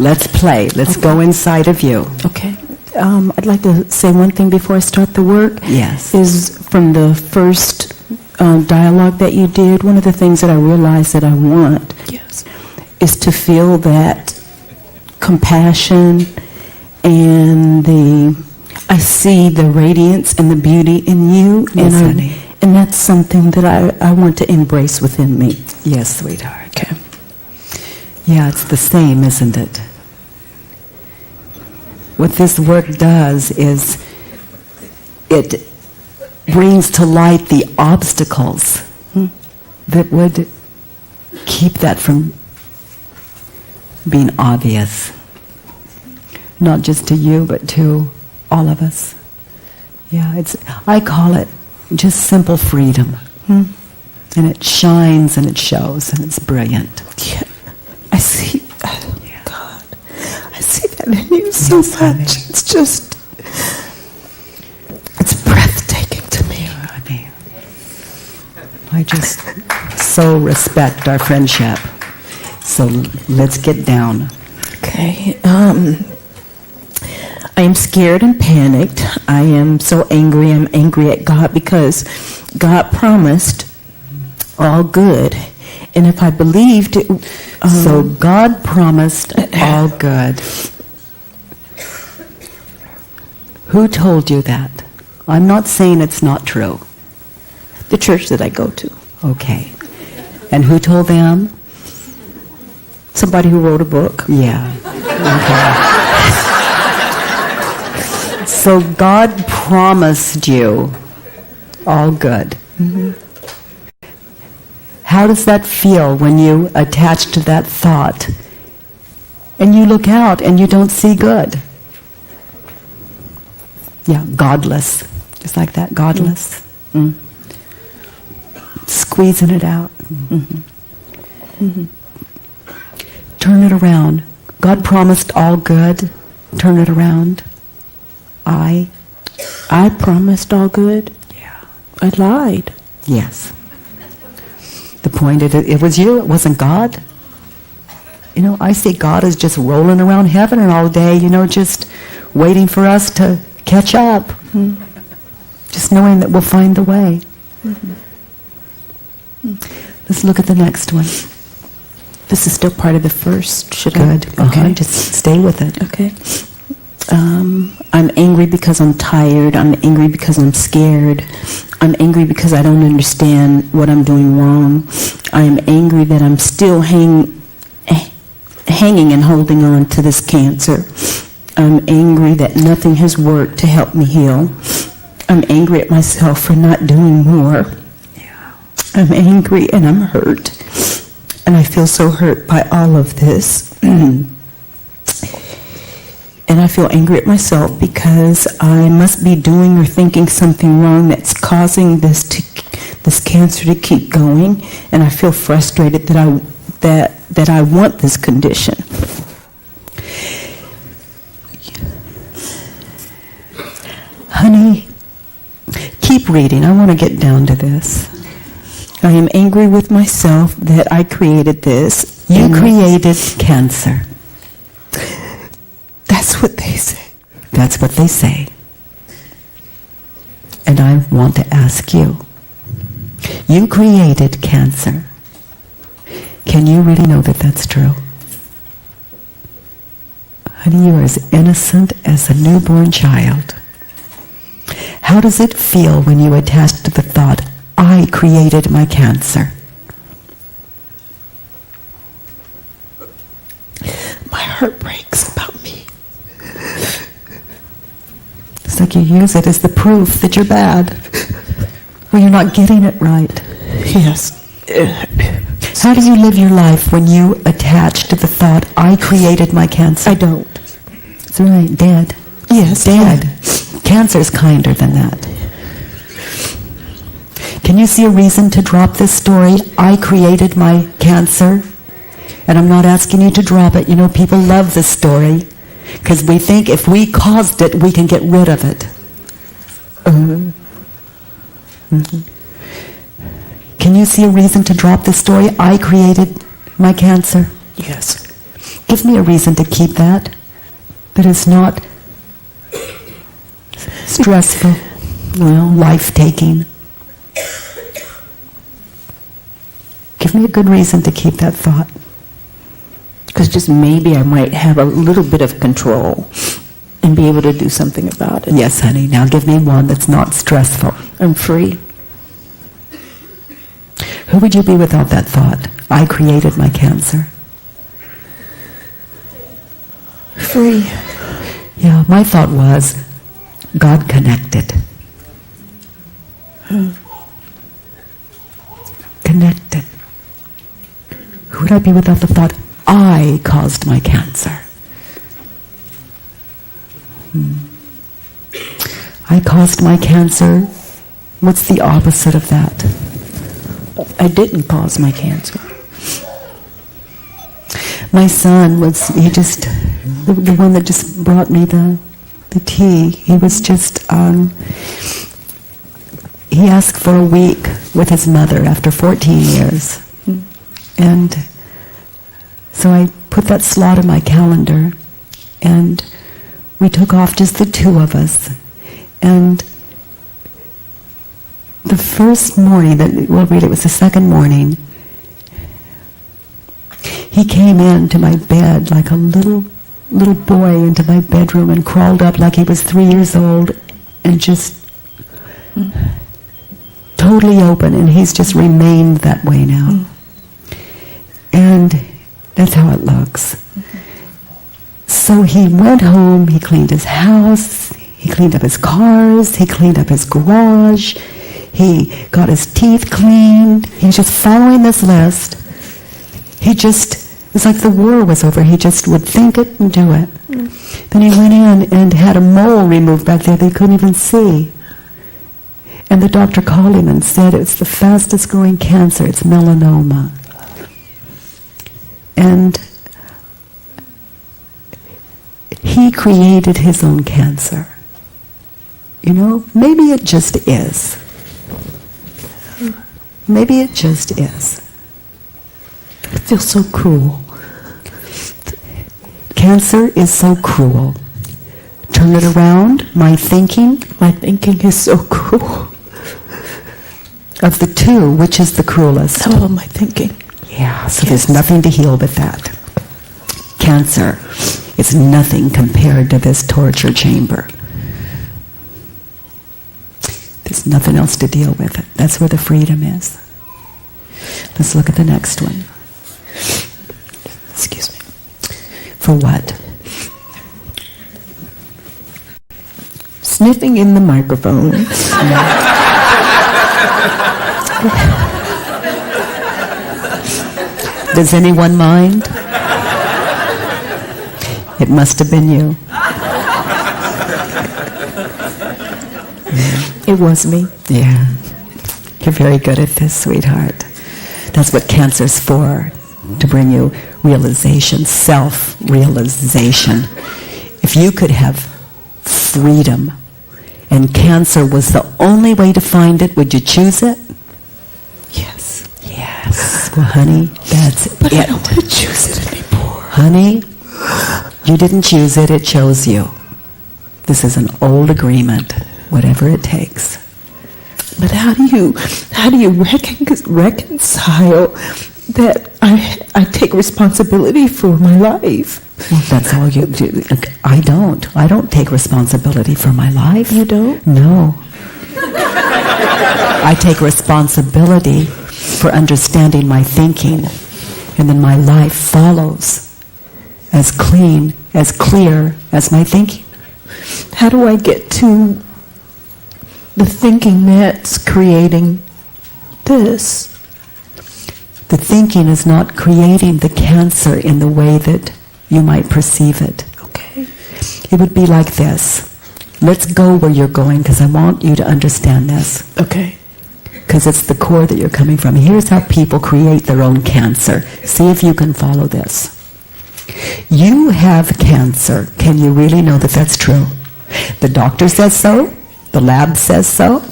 Let's play. Let's go inside of you. Okay. I'd like to say one thing before I start the work. Yes. Is from the first dialogue that you did, one of the things that I realized that I want is to feel that compassion and I see the radiance and the beauty in you. Yes, honey. And that's something that I want to embrace within me. Yes, sweetheart. Okay. Yeah, it's the same, isn't it? What this work does is it brings to light the obstacles that would keep that from being obvious. Not just to you, but to all of us. Yeah, I call it just simple freedom. And it shines and it shows and it's brilliant. Yeah, I see. God, I see that in you so much. Honey. It's just, it's breathtaking to me. Honey, I just so respect our friendship. So let's get down. Okay. I am scared and panicked. I am so angry. I'm angry at God because God promised all good. And if I believed it... so God promised all good. Who told you that? I'm not saying it's not true. The church that I go to. Okay. And who told them? Somebody who wrote a book. Yeah. Okay. So God promised you all good. How does that feel when you attach to that thought and you look out and you don't see good? Yeah, godless. Just like that, godless. Squeezing it out. Turn it around. God promised all good. Turn it around. I promised all good? Yeah. I lied. Yes. The point is, it was you, it wasn't God. You know, I see God as just rolling around heaven all day, you know, just waiting for us to catch up. Just knowing that we'll find the way. Let's look at the next one. This is still part of the first. Should Good. I? Okay. Just stay with it. Okay. I'm angry because I'm tired. I'm angry because I'm scared. I'm angry because I don't understand what I'm doing wrong. I'm angry that I'm still hanging and holding on to this cancer. I'm angry that nothing has worked to help me heal. I'm angry at myself for not doing more. Yeah. I'm angry and I'm hurt. And I feel so hurt by all of this. And I feel angry at myself because I must be doing or thinking something wrong that's causing this cancer to keep going. And I feel frustrated that I want this condition. Honey, keep reading. I want to get down to this. I am angry with myself that I created this. You created cancer. That's what they say. That's what they say. And I want to ask you, you created cancer. Can you really know that that's true? Honey, you are as innocent as a newborn child. How does it feel when you attach to the thought, I created my cancer? My heart breaks about me. It's like you use it as the proof that you're bad, or you're not getting it right. Yes. How do you live your life when you attach to the thought, I created my cancer? I don't. That's right, dead. Yes. Dead. Cancer's kinder than that. Can you see a reason to drop this story, I created my cancer? And I'm not asking you to drop it. You know, people love this story because we think if we caused it, we can get rid of it. Can you see a reason to drop this story, I created my cancer? Yes. Give me a reason to keep that is not stressful, life-taking. Give me a good reason to keep that thought. Because just maybe I might have a little bit of control and be able to do something about it. Yes, honey. Now give me one that's not stressful. I'm free. Who would you be without that thought? I created my cancer. Free. Yeah, my thought was, God connected. Connected. Who would I be without the thought, I caused my cancer? I caused my cancer. What's the opposite of that? I didn't cause my cancer. My son was, the one that just brought me the tea, he was just, he asked for a week with his mother after 14 years. And so I put that slot in my calendar, and we took off, just the two of us. And the first morning, it was the second morning, he came into my bed like a little boy into my bedroom and crawled up like he was 3 years old and just totally open, and he's just remained that way now. And that's how it looks. So he went home, he cleaned his house, he cleaned up his cars, he cleaned up his garage, he got his teeth cleaned, he was just following this list. It's like the war was over. He just would think it and do it. Then he went in and had a mole removed back there that he couldn't even see. And the doctor called him and said it's the fastest growing cancer. It's melanoma. And he created his own cancer. You know, maybe it just is. Maybe it just is. It feels so cruel. Cancer is so cruel. Turn it around. My thinking is so cruel. Of the two, which is the cruelest? Oh, my thinking. Yeah, so there's nothing to heal but that. Cancer is nothing compared to this torture chamber. There's nothing else to deal with it. That's where the freedom is. Let's look at the next one. Excuse me. For what? Sniffing in the microphone. Does anyone mind? It must have been you. It was me. Yeah. You're very good at this, sweetheart. That's what cancer's for, to bring you realization, self-realization. If you could have freedom and cancer was the only way to find it, would you choose it? Yes. Yes. Well, honey, that's but it. I don't want to choose it anymore. Honey, you didn't choose it, it chose you. This is an old agreement, whatever it takes. But how do you reconcile that I take responsibility for my life? Well, that's all you do. I don't take responsibility for my life. You don't? No. I take responsibility for understanding my thinking, and then my life follows as clean, as clear as my thinking. How do I get to the thinking that's creating this? The thinking is not creating the cancer in the way that you might perceive it. Okay. It would be like this. Let's go where you're going, because I want you to understand this. Okay. Because it's the core that you're coming from. Here's how people create their own cancer. See if you can follow this. You have cancer. Can you really know that that's true? The doctor says so. The lab says so.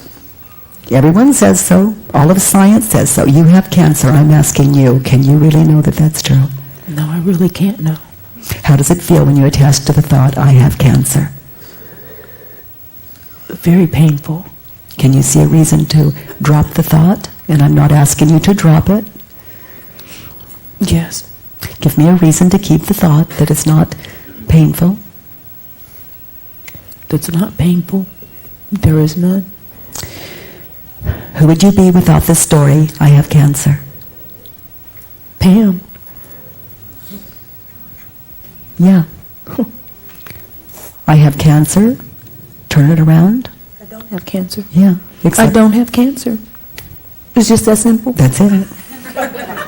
Everyone says so. All of science says so. You have cancer. I'm asking you, can you really know that that's true? No, I really can't know. How does it feel when you attach to the thought, I have cancer? Very painful. Can you see a reason to drop the thought? And I'm not asking you to drop it. Yes. Give me a reason to keep the thought that it's not painful. That's not painful. There is none. Who would you be without the story, I have cancer? Pam. Yeah. I have cancer. Turn it around. I don't have cancer. Yeah. I don't have cancer. It's just that simple. That's it.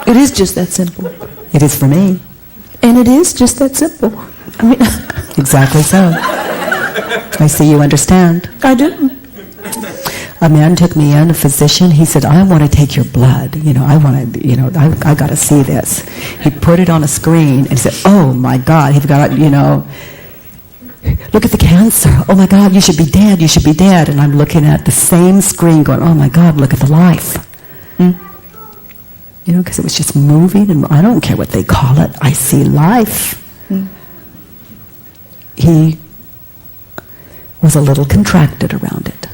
It is just that simple. It is for me. And it is just that simple. I mean, Exactly so. I see you understand. I do. A man took me in, a physician, he said, I want to take your blood. I got to see this. He put it on a screen and said, oh my God, he's got, look at the cancer. Oh my God, you should be dead, you should be dead. And I'm looking at the same screen going, oh my God, look at the life. Because it was just moving, and I don't care what they call it. I see life. He was a little contracted around it.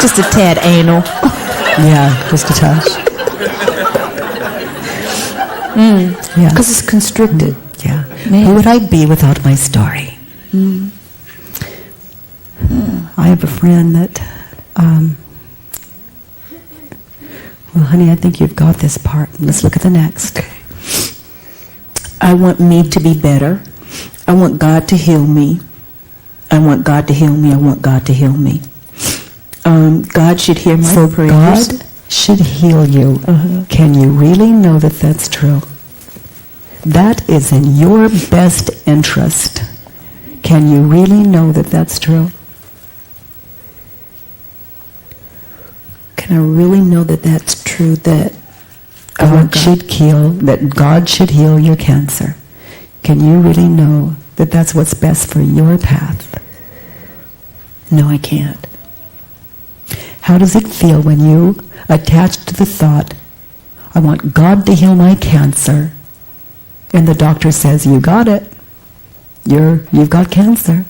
Just a tad anal. Yeah, just a touch. Yeah. Because it's constricted. Yeah. Man. Who would I be without my story? I have a friend that, well, honey, I think you've got this part. Let's look at the next. I want me to be better. I want God to heal me. I want God to heal me. I want God to heal me. God should hear my So prayers. God should heal you. Can you really know that that's true? That is in your best interest. Can you really know that that's true? Can I really know that that's true, that God should heal your cancer. Can you really know that that's what's best for your path? No, I can't. How does it feel when you attach to the thought, I want God to heal my cancer, and the doctor says, you got it. You've got cancer.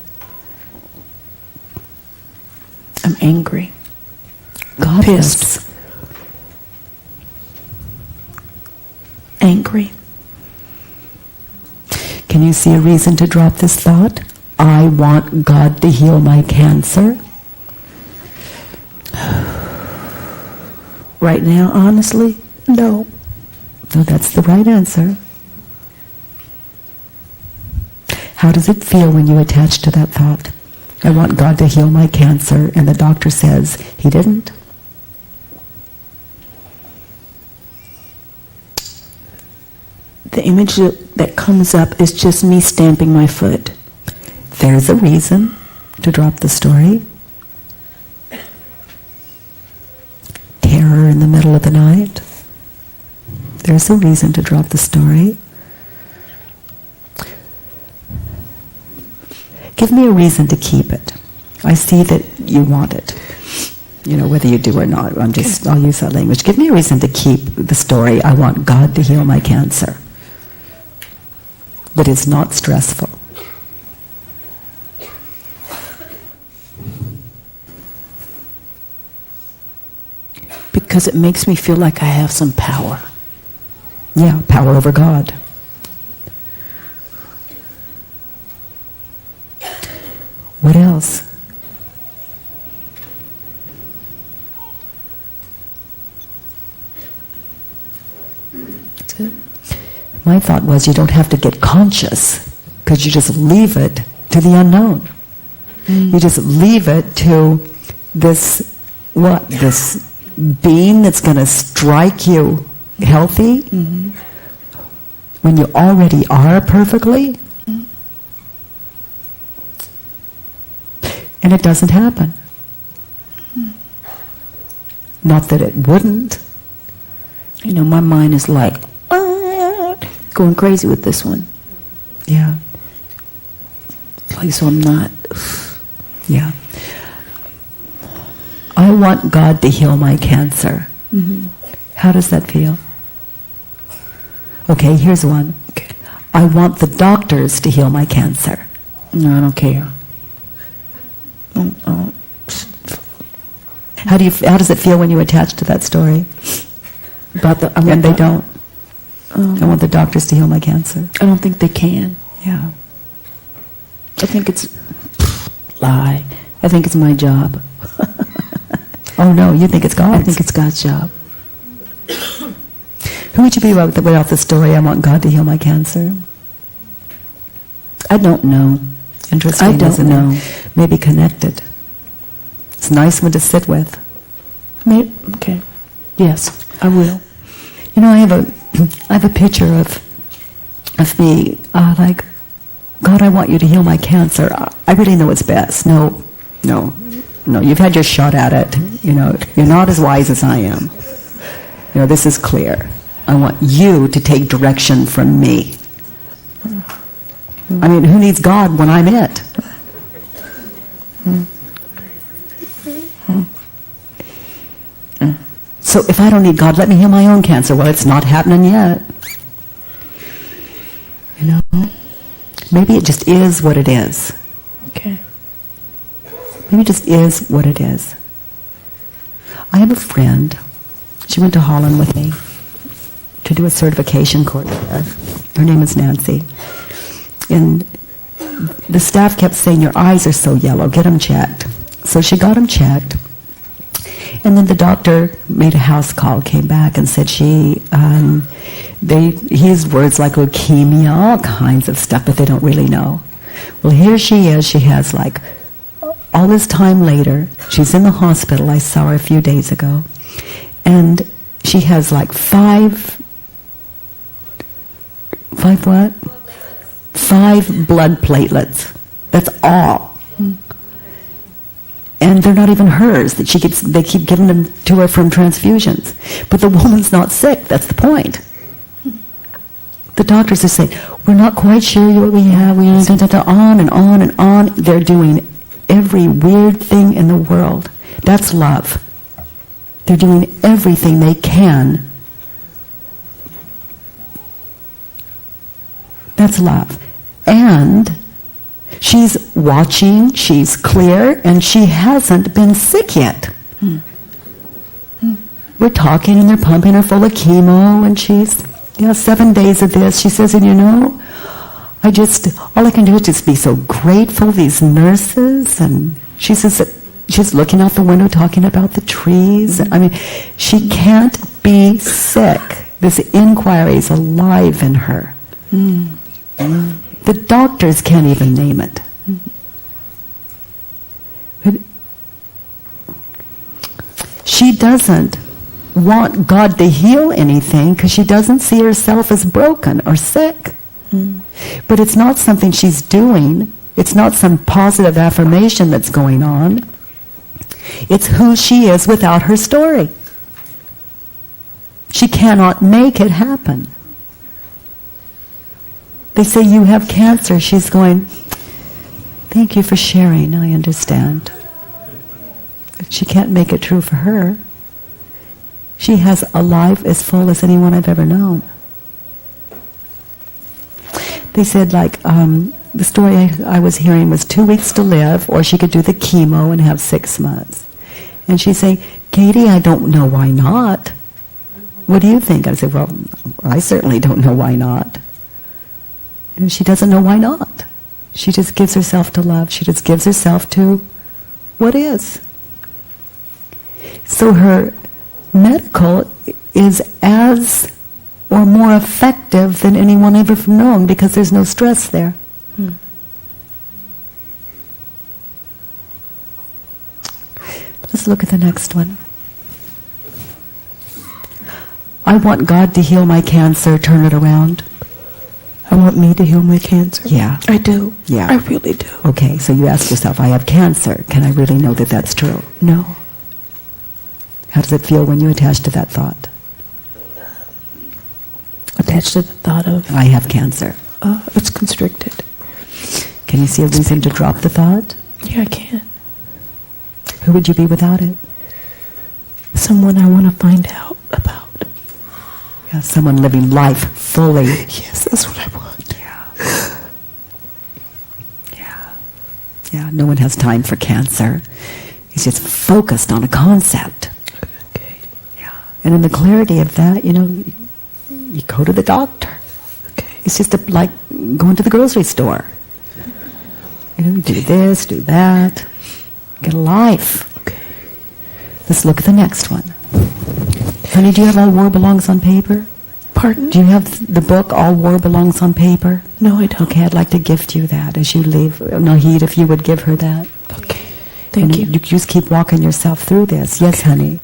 I'm angry. Godless. Pissed. Angry. Can you see a reason to drop this thought? I want God to heal my cancer. Right now, honestly, no. So that's the right answer. How does it feel when you attach to that thought? I want God to heal my cancer, and the doctor says he didn't. The image that comes up is just me stamping my foot. There's a reason to drop the story. Terror in the middle of the night. There's a reason to drop the story. Give me a reason to keep it. I see that you want it. Whether you do or not, I'll use that language. Give me a reason to keep the story, I want God to heal my cancer. That is not stressful. Because it makes me feel like I have some power. Yeah, power over God. What else? That's it. My thought was you don't have to get conscious, because you just leave it to the unknown. You just leave it to this being that's going to strike you healthy when you already are perfectly. And it doesn't happen. Not that it wouldn't. My mind is like, going crazy with this one. Yeah. So I'm not. Yeah. I want God to heal my cancer. How does that feel? Okay, here's one. I want the doctors to heal my cancer. No, I don't care. How does it feel when you attach to that story? And they don't. I want the doctors to heal my cancer. I don't think they can. Yeah. I think it's lie. I think it's my job. Oh no, you think it's God's? I think it's God's job. Who would you be without the story, I want God to heal my cancer? I don't know. Interesting, I don't isn't know. it? Maybe connected. It's a nice one to sit with. Maybe, okay. Yes, I will. You know, I have a picture of me, like, God, I want you to heal my cancer. I really know it's best. No, you've had your shot at it. You know, you're not as wise as I am. You know, this is clear. I want you to take direction from me. I mean, who needs God when I'm it? So if I don't need God, let me heal my own cancer. Well, it's not happening yet. You know? Maybe it just is what it is. Okay. Maybe it just is what it is. I have a friend. She went to Holland with me to do a certification course. Her name is Nancy. And the staff kept saying, your eyes are so yellow, get them checked. So she got them checked. And then the doctor made a house call, came back and said he used words like leukemia, all kinds of stuff, but they don't really know. Well, here she is. She has like, all this time later, she's in the hospital. I saw her a few days ago. And she has like five what? 5 blood platelets. That's all. And they're not even hers. They keep giving them to her from transfusions. But the woman's not sick. That's the point. The doctors are saying, we're not quite sure what we have. On and on and on. They're doing every weird thing in the world. That's love. They're doing everything they can. That's love. And she's watching, she's clear, and she hasn't been sick yet. We're talking and they're pumping her full of chemo, and she's, 7 days of this. She says, and all I can do is just be so grateful, these nurses. And she says, she's looking out the window talking about the trees. I mean, she can't be sick. This inquiry is alive in her. The doctors can't even name it. But she doesn't want God to heal anything because she doesn't see herself as broken or sick. But it's not something she's doing. It's not some positive affirmation that's going on. It's who she is without her story. She cannot make it happen. They say, you have cancer. She's going, thank you for sharing. I understand. But she can't make it true for her. She has a life as full as anyone I've ever known. They said, the story I was hearing was 2 weeks to live, or she could do the chemo and have 6 months. And she's saying, Katie, I don't know why not. What do you think? I said, well, I certainly don't know why not. And she doesn't know why not. She just gives herself to love. She just gives herself to what is. So her medical is as or more effective than anyone ever known because there's no stress there. Let's look at the next one. I want God to heal my cancer, turn it around. I want me to heal my cancer. Yeah. I do. Yeah. I really do. Okay, so you ask yourself, I have cancer. Can I really know that that's true? No. How does it feel when you attach to that thought? Attached to the thought of... I have cancer. It's constricted. Can you see a reason to drop the thought? Yeah, I can. Who would you be without it? Someone I want to find out about. Yeah, someone living life fully. Yes, that's what I want. Yeah. Yeah, no one has time for cancer. He's just focused on a concept. Okay. Yeah. And in the clarity of that, you go to the doctor. Okay. It's just like going to the grocery store. You do this, do that. Get a life. Okay. Let's look at the next one. Honey, do you have All War Belongs on paper? Pardon? Do you have the book All War Belongs on paper? No, I don't. Okay, I'd like to gift you that as you leave. Nahid, if you would give her that. Okay. Thank And you. You just keep walking yourself through this. Yes, honey.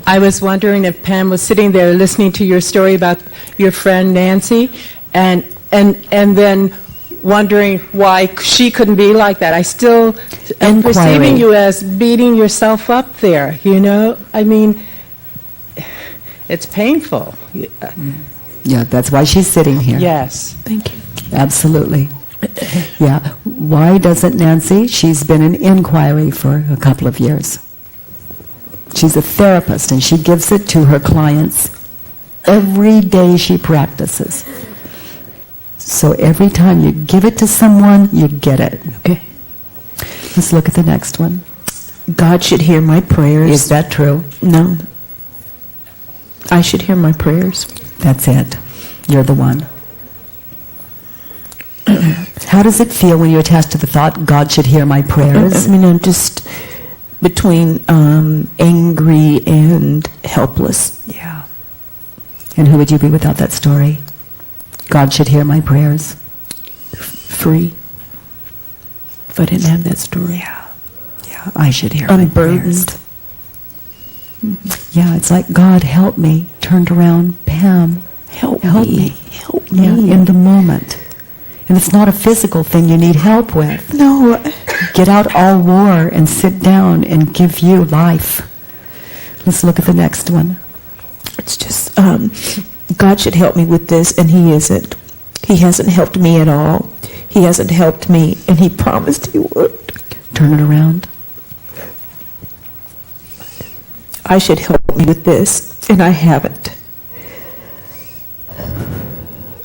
I was wondering if Pam was sitting there listening to your story about your friend Nancy, and then wondering why she couldn't be like that. I still am Inquiry. perceiving you as beating yourself up there, I mean, it's painful. Yeah, that's why she's sitting here. Yes. Thank you. Absolutely. Yeah. Why doesn't Nancy? She's been in inquiry for a couple of years. She's a therapist, and she gives it to her clients every day she practices. So every time you give it to someone, you get it. Okay. Let's look at the next one. God should hear my prayers. Is that true? No. I should hear my prayers. That's it. You're the one. How does it feel when you attach to the thought, God should hear my prayers? I mean, I'm just between angry and helpless. Yeah. And who would you be without that story? God should hear my prayers. Free. If I didn't have that story. Yeah. Yeah, I should hear my prayers. Unburdened. Yeah, it's like, God, help me. Turned around, Pam, Help help me. me. Help me. Yeah, in the moment. And it's not a physical thing you need help with. No. Get out all war and sit down and give you life. Let's look at the next one. It's just, God should help me with this, and He isn't. He hasn't helped me at all. He hasn't helped me, and He promised He would. Turn it around. I should help me with this, and I haven't.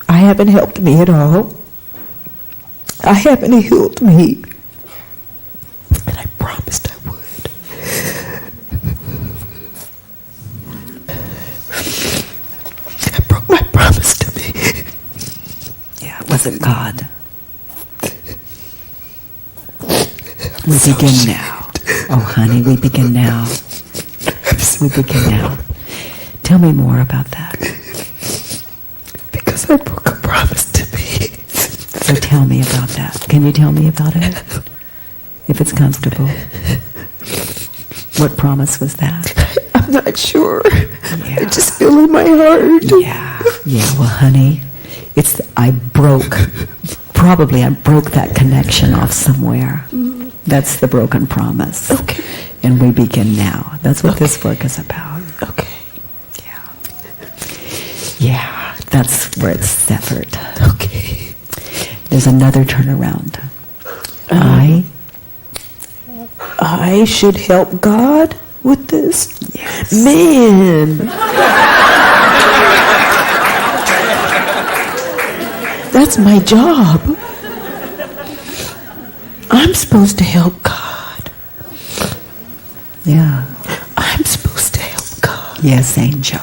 I haven't helped me at all. I haven't healed me. And I promised I would. I broke my promise to me. Yeah, it wasn't God. We begin now. Oh, honey, we begin now. We begin now. Tell me more about that. Because I broke a promise to me. So tell me about that. Can you tell me about it? If it's comfortable. What promise was that? I'm not sure. Yeah. I just feel in my heart. Yeah. Yeah, well, honey, I broke that connection off somewhere. That's the broken promise. Okay. And we begin now. That's what this book is about. Okay. Yeah. Yeah, that's where it's severed. Okay. There's another turnaround. I should help God with this? Yes. Man. That's my job. I'm supposed to help God. Yeah. I'm supposed to help God. Yes, angel.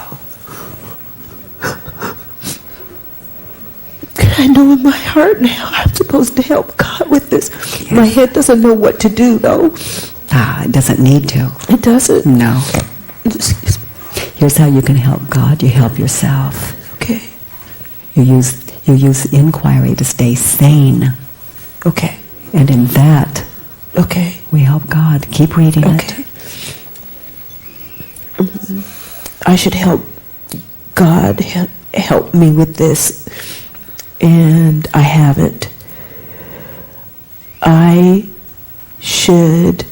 I know in my heart now I'm supposed to help God with this. Yes. My head doesn't know what to do, though. It doesn't need to. It doesn't. No. Excuse me. Here's how you can help God. You help yourself. Okay. You use inquiry to stay sane. Okay. And in that, Okay. we help God. Keep reading Okay. it. I should help God help me with this, and I haven't. I should.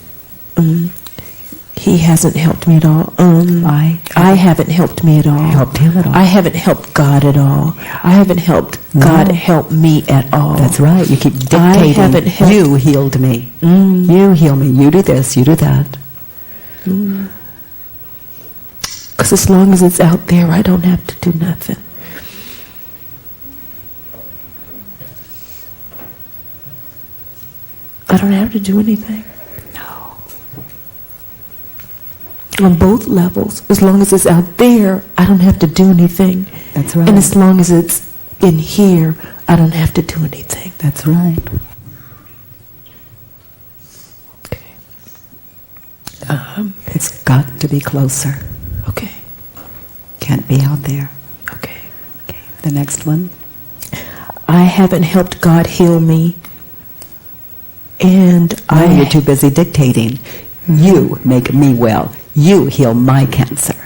He hasn't helped me at all. I haven't helped me at all. Helped him at all. I haven't helped God at all. I haven't helped God help me at all. That's right. You keep dictating. I haven't helped. You healed me. You heal me. You do this. You do that. Because as long as it's out there, I don't have to do nothing. I don't have to do anything. No. On both levels. As long as it's out there, I don't have to do anything. That's right. And as long as it's in here, I don't have to do anything. That's right. Okay. It's got to be closer. Okay. Can't be out there. Okay. Okay. The next one. I haven't helped God heal me. And You're too busy dictating. You make me well. You heal my cancer.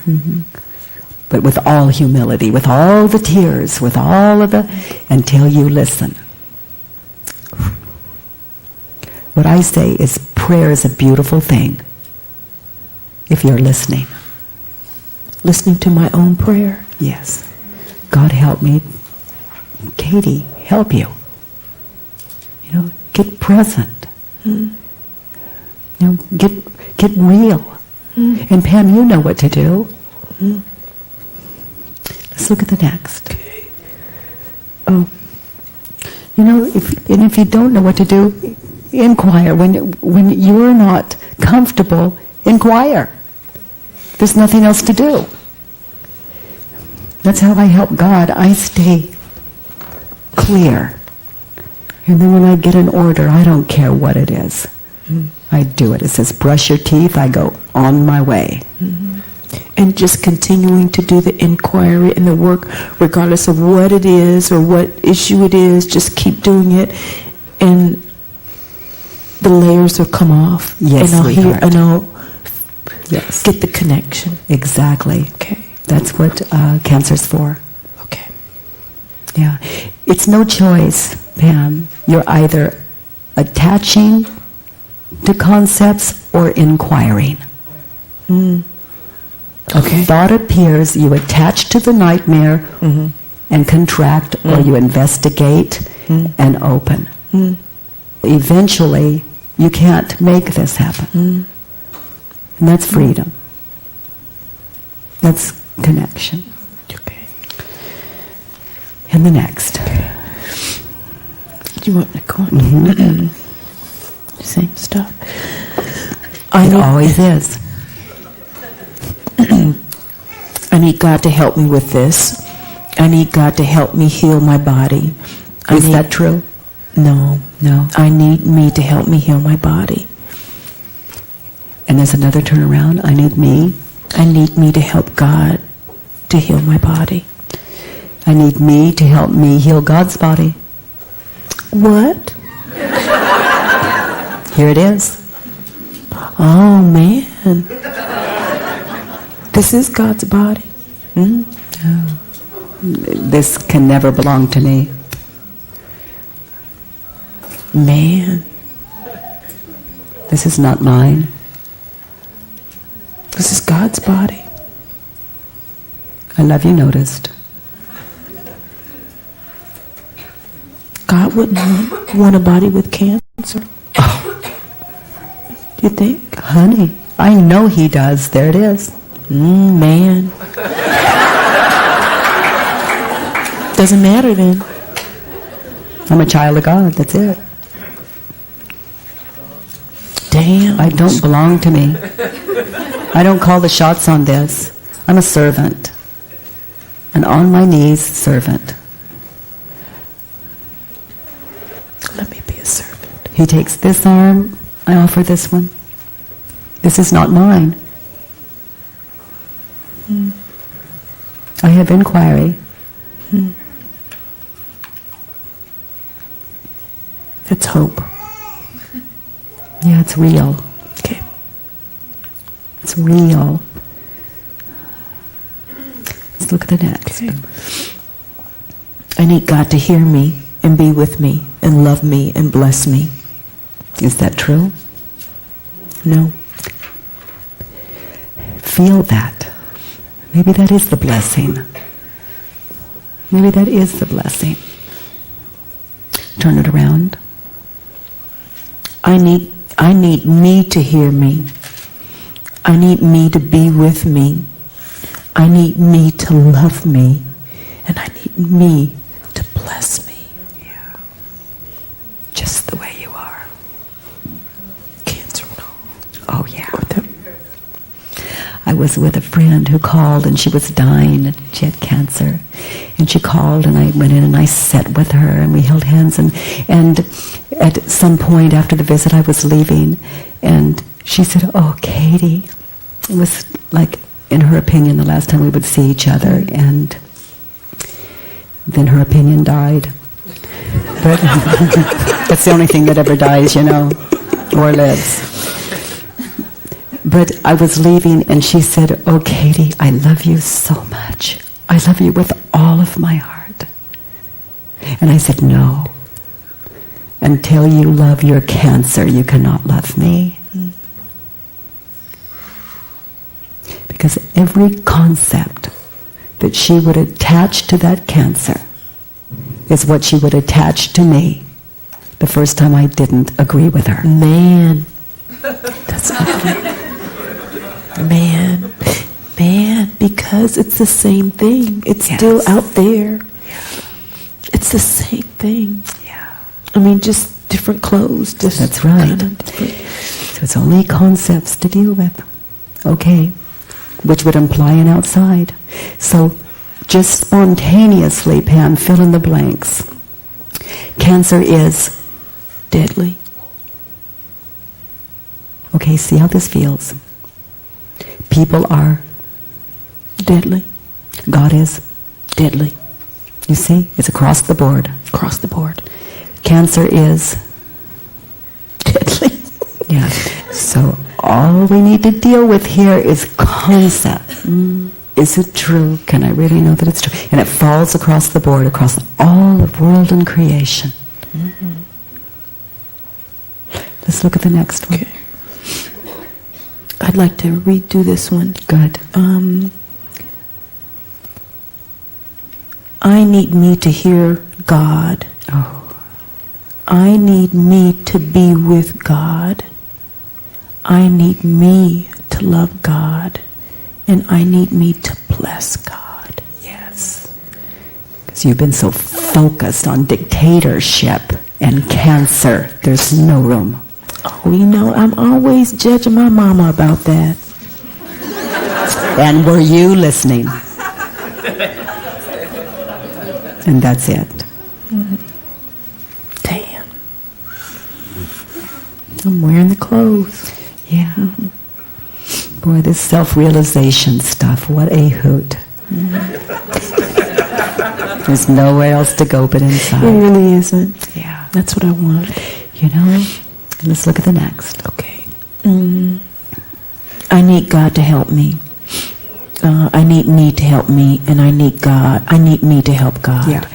But with all humility, with all the tears, with all of the, until you listen. What I say is prayer is a beautiful thing if you're listening. listening to my own prayer. Yes. God help me. Katie, help you. You know, get present. You know, get real. And Pam, you know what to do. Let's look at the next. Oh, you know, if you don't know what to do, inquire. When you're not comfortable, inquire. There's nothing else to do. That's how I help God. I stay clear. And then when I get an order, I don't care what it is. I do it. It says, brush your teeth, I go on my way. And just continuing to do the inquiry and the work, regardless of what it is or what issue it is, just keep doing it, and the layers will come off. Yes, and I'll hear, sweetheart. and I'll Yes. get the connection. Exactly. Okay. That's what cancer's for. Okay. Yeah. It's no choice, Pam. You're either attaching to concepts or inquiring. A thought appears, you attach to the nightmare and contract, or you investigate and open. Eventually, you can't make this happen. And that's freedom. That's connection. Okay. And the next. Do you want me to go on? Same stuff. It always is. I need God to help me with this. I need God to help me heal my body. Is that true? No. No. I need me to help me heal my body. And there's another turnaround. I need me. I need me to help God to heal my body. I need me to help me heal God's body. What? Here it is. Oh, man. This is God's body. This can never belong to me. Man. This is not mine. This is God's body. I love you noticed. God wouldn't want a body with cancer. Do you think? Honey, I know he does. There it is. Man. Doesn't matter then. I'm a child of God. That's it. Damn. I don't belong to me. I don't call the shots on this. I'm a servant. An on my knees servant. Let me be a servant. He takes this arm. I offer this one. This is not mine. I have inquiry. It's hope. Yeah, it's real. Okay. It's real. Let's look at the next. Okay. I need God to hear me and be with me and love me and bless me. Is that true? No. Feel that. Maybe that is the blessing. Maybe that is the blessing. Turn it around. I need me to hear me. I need me to be with me. I need me to love me. And I need me to bless me. Yeah. Just the way you are. I was with a friend who called and she was dying. She had cancer. And she called and I went in and I sat with her and we held hands. And at some point after the visit I was leaving and she said, "Oh, Katie." It was like, in her opinion, the last time we would see each other. And then her opinion died. But that's the only thing that ever dies, you know, or lives. But I was leaving and she said, "Oh, Katie, I love you so much. I love you with all of my heart." And I said, "No. Until you love your cancer, you cannot love me." Because every concept that she would attach to that cancer is what she would attach to me the first time I didn't agree with her. Man, that's man, because it's the same thing. It's Yes. still out there. It's the same thing. Yeah. I mean, just different clothes. Just That's right. kinda different. So it's only concepts to deal with. Okay. Which would imply an outside. So just spontaneously, Pam, fill in the blanks. Cancer is Deadly. okay, see how this feels. People are Deadly. God is. Deadly. You see? It's across the board. Across the board. Cancer is Deadly. yeah. So all we need to deal with here is concept. Is it true? Can I really know that it's true? And it falls across the board, across all of world and creation. Let's look at the next one. Okay. I'd like to redo this one. Good. I need me to hear God. Oh, I need me to be with God. I need me to love God. And I need me to bless God. yes. Because you've been so focused on dictatorship and cancer. There's no room. Oh, you know, I'm always judging my mama about that. And were you listening? And that's it. Damn. I'm wearing the clothes. Yeah. Boy, this self-realization stuff, what a hoot. There's nowhere else to go but It inside. really isn't. Yeah. That's what I want. You know, let's look at the next. Okay. I need God to help me. I need me to help me, and I need God. I need me to help God. Yeah.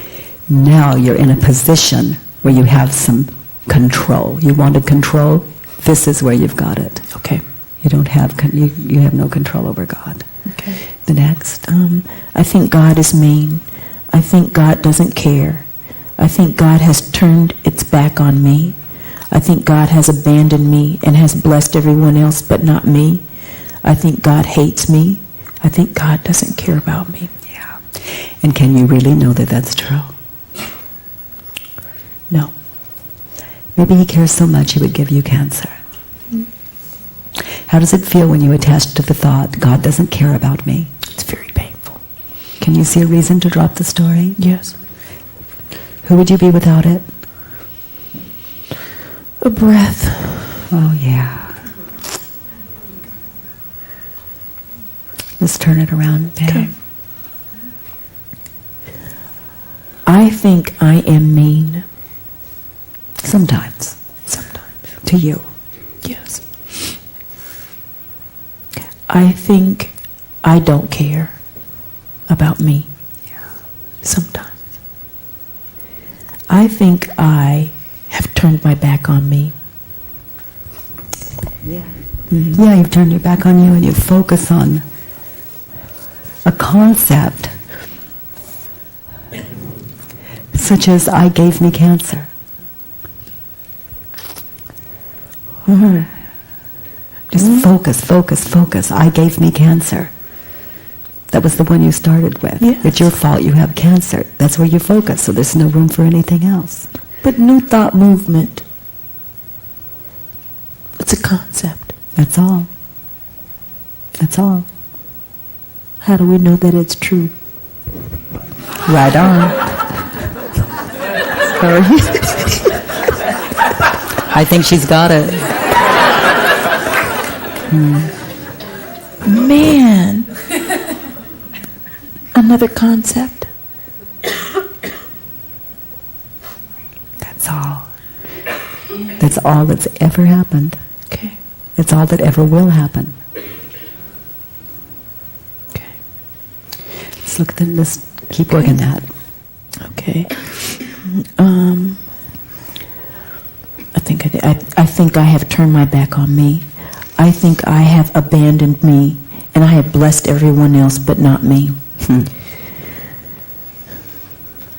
Now you're in a position where you have some control. You wanted control? This is where you've got it. Okay. You don't have, you have no control over God. Okay. The next. I think God is mean. I think God doesn't care. I think God has turned its back on me. I think God has abandoned me and has blessed everyone else but not me. I think God hates me. I think God doesn't care about me. Yeah. And can you really know that that's true? No. Maybe he cares so much he would give you cancer. How does it feel when you attach to the thought, God doesn't care about me? It's very painful. Can you see a reason to drop the story? Yes. Who would you be without it? A breath. Oh, yeah. Let's turn it around. Pam. Okay. I think I am mean. Sometimes. Sometimes. To you. Yes. I think I don't care about me. Sometimes. I think I have turned my back on me. Yeah. Yeah, you've turned your back on you and you focus on a concept such as I gave me cancer. Just focus, focus, focus. I gave me cancer. That was the one you started with. Yes. It's your fault you have cancer. That's where you focus, so there's no room for anything else. But new thought movement. It's a concept. That's all. That's all. How do we know that it's true? Right on. I think she's got it. Man, another concept. That's all. That's all that's ever happened. Okay. It's all that ever will happen. Okay. Let's look at the list. Keep working that. Okay. I think I have turned my back on me. I think I have abandoned me, and I have blessed everyone else but not me.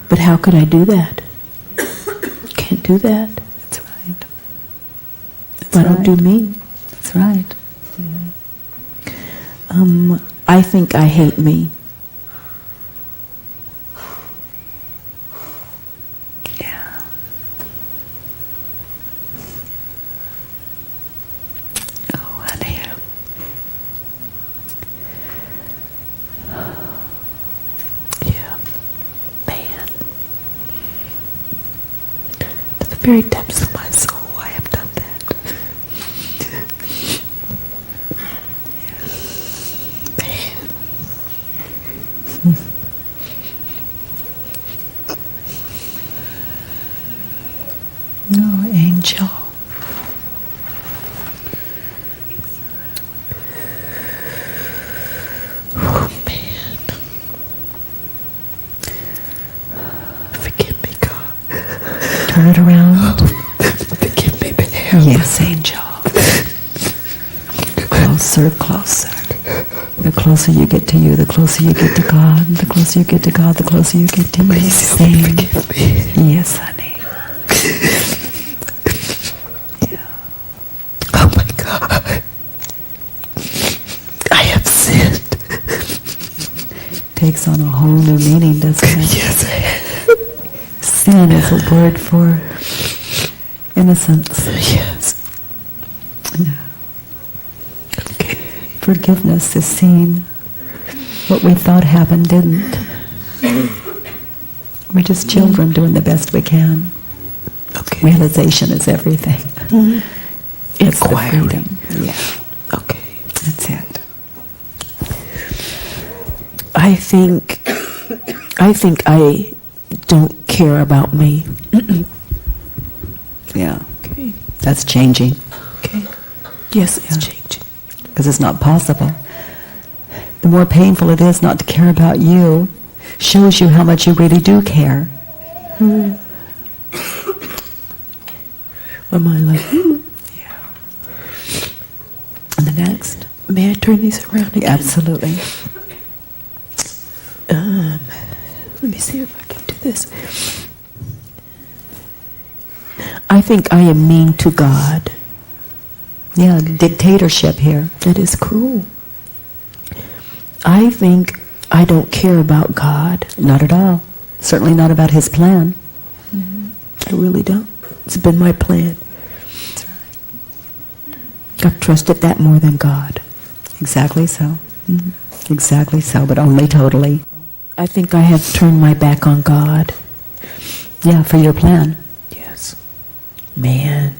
But how could I do that? Can't do that. That's right. If I don't do me. That's right. I think I hate me. Yeah. Oh, honey. Yeah. Man. To the very depths of my soul, I have done that. No, angel. Oh, man. Forgive me, God. Turn it around. Forgive me, Pam. Yes, angel. Closer, closer. The closer you get to you, the closer you get to God. The closer you get to God, the closer you get to you. Please help me, forgive me. Yes, honey. Oh my God. I have sinned. Takes on a whole new meaning, doesn't it? Yes, I have. Sin is a word for innocence. Yes. Yeah. Forgiveness is seeing what we thought happened didn't. We're just children doing the best we can. Okay. Realization is everything. It's the Inquiry. freedom. Yeah, Okay. that's it. I think I don't care about me. Yeah, Okay. that's changing Okay. Yes, it's Yeah. changing. because it's not possible. The more painful it is not to care about you, shows you how much you really do care. Am I like, And the next? may I turn these around again? Absolutely. Let me see if I can do this. I think I am mean to God. Yeah, dictatorship here. That is cruel. I think I don't care about God. Not at all. Certainly not about his plan. I really don't. It's been my plan. I've trusted that more than God. Exactly so. Exactly so, but only totally. I think I have turned my back on God. Yeah, for your plan. Yes. Man.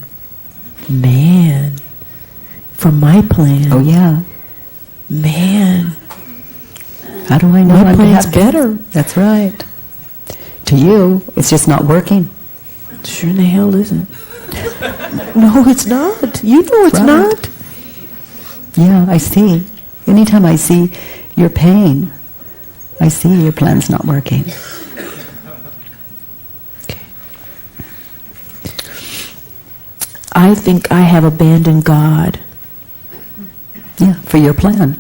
For my plan. Oh, yeah. Man. How do I know My I'm plan's happy? better. That's right. To you, it's just not working. Sure in the hell isn't. No, it's not. You know it's Right. not. Yeah, I see. Anytime I see your pain, I see your plan's not working. I think I have abandoned God. Yeah, for your plan.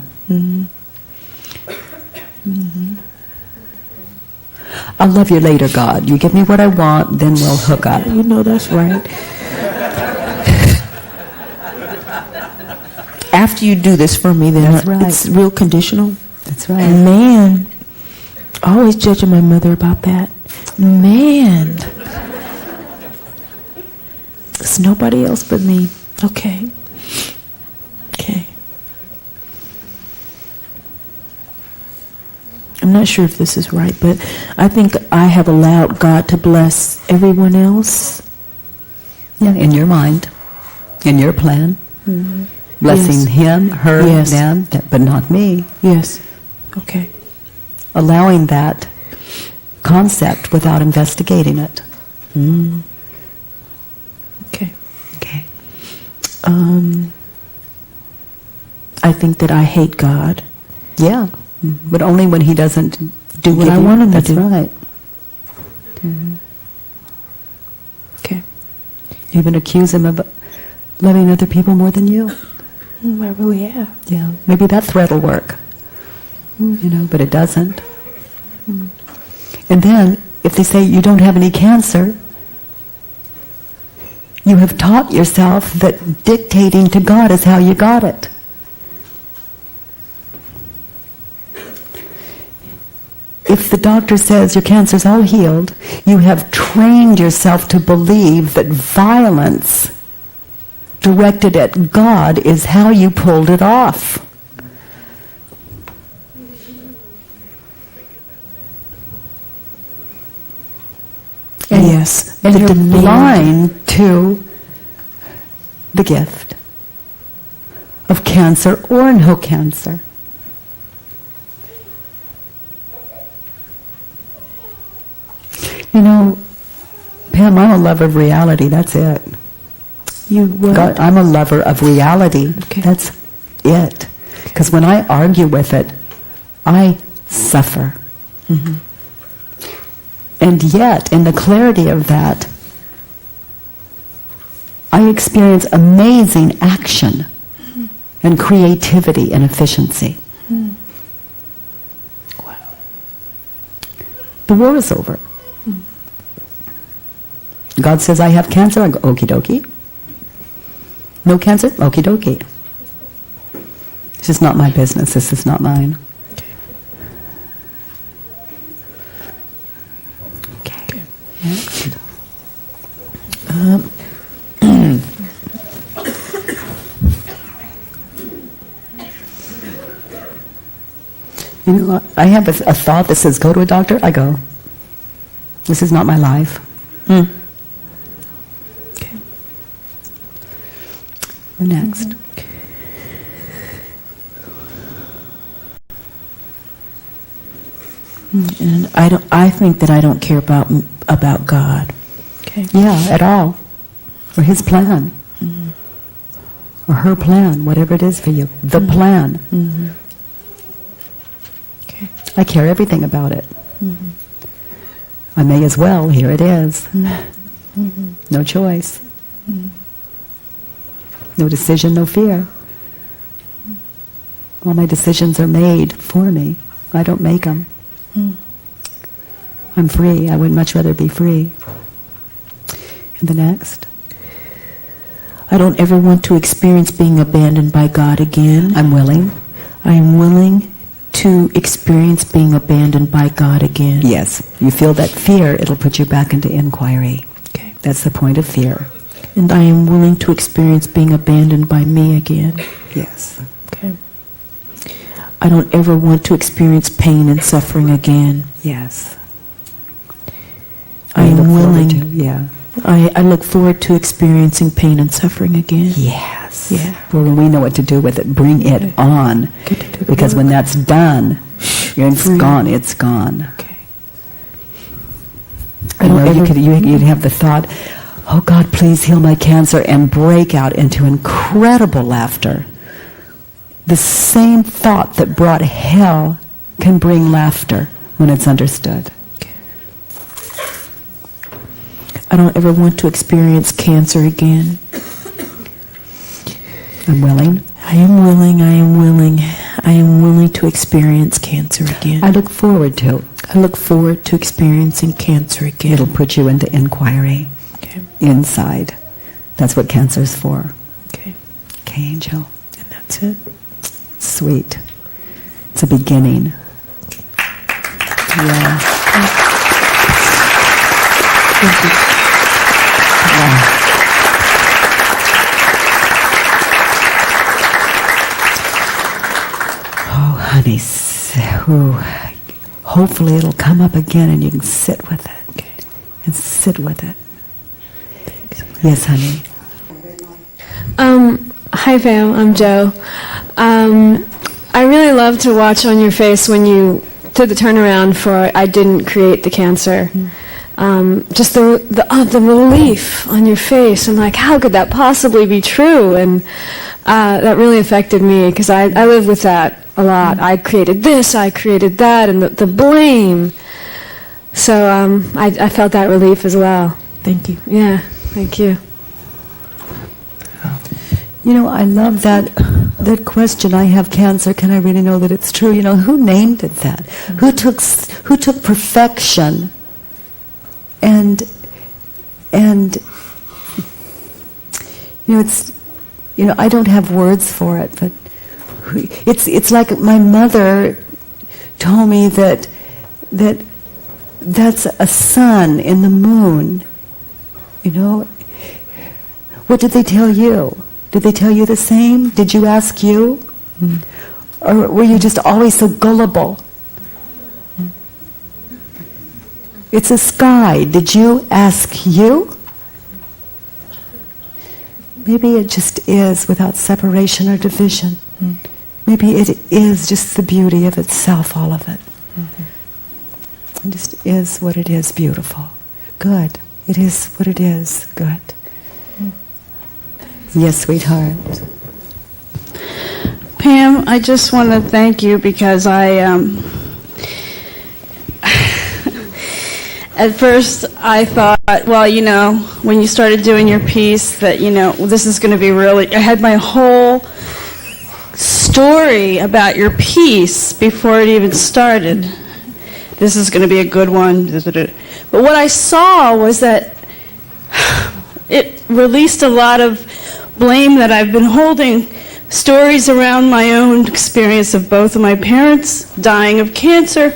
I'll love you later, God. You give me what I want, then we'll hook up. You know that's right. After you do this for me, then That's right. it's real conditional. That's right. Man, always judging my mother about that. Man, it's nobody else but me. Okay. I'm not sure if this is right, but I think I have allowed God to bless everyone else. Yeah, in your mind, in your plan. Blessing Yes. him, her, Yes. them, but not me. Yes. Okay. Allowing that concept without investigating it. Okay. Okay. I think that I hate God. Yeah, but only when he doesn't Do what give I you- want him to That's do. right. Okay. Even accuse him of loving other people more than you. I really have. Yeah, maybe that threat will work. You know, but it doesn't. And then, if they say you don't have any cancer, you have taught yourself that dictating to God is how you got it. If the doctor says your cancer's all healed, you have trained yourself to believe that violence directed at God is how you pulled it off. And, Yes. and The you're demand. blind to the gift of cancer or no cancer. You know, Pam, I'm a lover of reality, that's it. You what? God, I'm a lover of reality. Okay. That's it. Because when I argue with it, I suffer. And yet, in the clarity of that, I experience amazing action and creativity and efficiency. Wow. The war is over. God says, I have cancer. I go, okie dokie. No cancer? Okie dokie. This is not my business. This is not mine. Okay. Next. You know, I have a thought that says, go to a doctor. I go. This is not my life. Okay. Next. And I think that I don't care about God. Okay. Yeah, at all. Or his plan. Or her plan, whatever it is for you. The plan. Okay. I care everything about it. I may as well. Here it is. No choice. No decision, no fear. All my decisions are made for me. I don't make them. I'm free. I would much rather be free. And the next. I don't ever want to experience being abandoned by God again. I'm willing. I am willing to experience being abandoned by God again. Yes. You feel that fear, it'll put you back into inquiry. Okay. That's the point of fear. And I am willing to experience being abandoned by me again. Yes. Okay. I don't ever want to experience pain and suffering again. Yes. I look am forward willing. to- yeah. I look forward to experiencing pain and suffering again. Yes. Yeah. Well, we know what to do with it. Bring it on. Get to do the Because when work. that's done, it's Free. gone. It's gone. Okay. I know you'd have the thought, oh God, please heal my cancer, and break out into incredible laughter. The same thought that brought hell can bring laughter when it's understood. I don't ever want to experience cancer again. I'm willing. I am willing, I am willing, I am willing to experience cancer again. I look forward to. I look forward to experiencing cancer again. It'll put you into inquiry Okay. inside. That's what cancer's for. Okay. Okay, Angel. And that's it. Sweet. It's a beginning. Yeah. Thank you. Wow. Oh, honey. hopefully it'll come up again and you can sit with it. And sit with it. Yes, honey. Hi, Pam. I'm Joe. I really love to watch on your face when you did the turnaround for I didn't create the cancer. Just the relief on your face, and like, how could that possibly be true? And that really affected me because I live with that a lot. I created this, I created that, and the blame. So I felt that relief as well. Thank you. Yeah, thank you. You know, I love that question, I have cancer, can I really know that it's true? You know, who named it that? Who took perfection and you know, it's, you know, I don't have words for it, but it's like my mother told me that that's a sun in the moon. You know, what did they tell you? Did they tell you the same? Did you ask you? Or were you just always so gullible? It's a sky. Did you ask you? Maybe it just is without separation or division. Maybe it is just the beauty of itself, all of it. It just is what it is, beautiful. Good. It is what it is, good. Yes, sweetheart. Pam, I just want to thank you because at first I thought, well, you know, when you started doing your piece that, you know, this is going to be really, I had my whole story about your piece before it even started. This is going to be a good one. But what I saw was that it released a lot of blame that I've been holding, stories around my own experience of both of my parents dying of cancer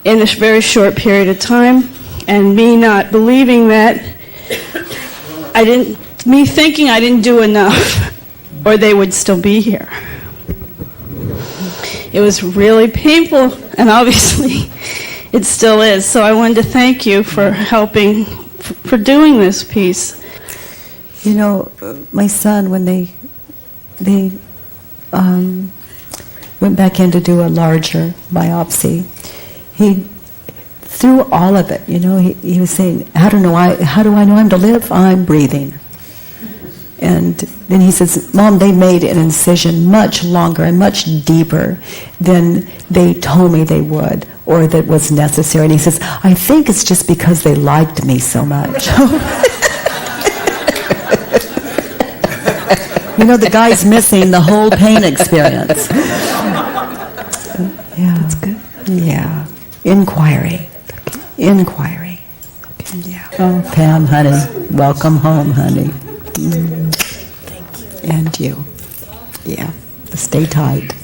in a very short period of time, and me not believing that me thinking I didn't do enough or they would still be here. It was really painful, and obviously it still is. So I wanted to thank you for helping, for doing this piece. You know, my son, when they went back in to do a larger biopsy, he, through all of it, you know, he was saying, how do I know I'm to live? I'm breathing. And then he says, Mom, they made an incision much longer and much deeper than they told me they would, or that was necessary. And he says, I think it's just because they liked me so much. You know, the guy's missing the whole pain experience. Yeah. That's good. Yeah. Inquiry. Inquiry. Okay. Yeah. Oh, Pam, honey. Welcome home, honey. Thank you. And you. Yeah. Stay tight.